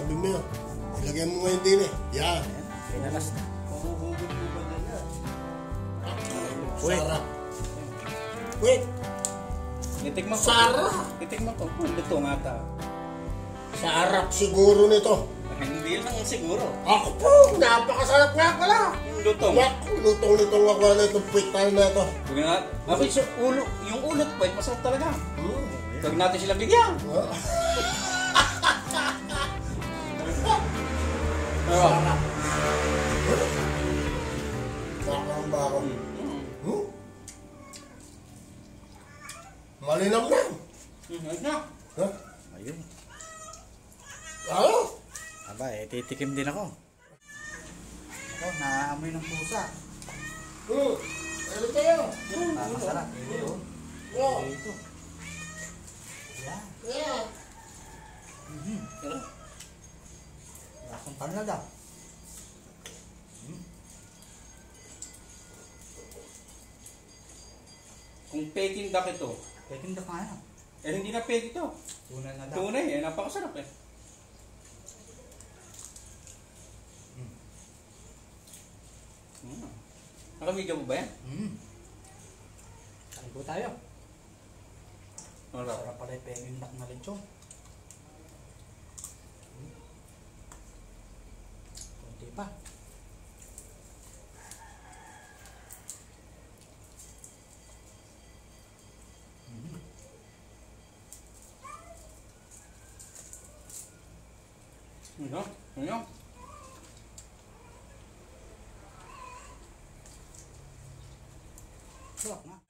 tabi mo yun. Ilagay mo ngayon din eh. Yan. Pinalas na. Sarap. Wait. Titikman ko. Sarap. Titikman ko. Luto nga ta. Sarap siguro nito. Hindi lang siguro. Ako po, napakasarap nga pala. Luto. Yak, lutong-lutong ako na itong pital na ito. Huwag nga. Ako yung ulot po, masarap talaga. Huwag natin sila bigyan. Sarap. Bakang bakang. Malinam na. Ayos na. Ha? Ayun. Ano? Aba, titikim din ako. Ako, naamoy ng pusa. Ano tayo? Masarap. Ito. Yeah. Ito. Yan. Yeah. Lasang panlada. Kung peking duck ito. Peking duck nga yan. Eh, hindi na peke ito. Tunay na duck. Tunay eh, napakasarap eh. Nakamigyan mo ba yan? Kain po tayo. Sarap pala yung peking duck na lechon. Kunti pa. Ano? Sarap na.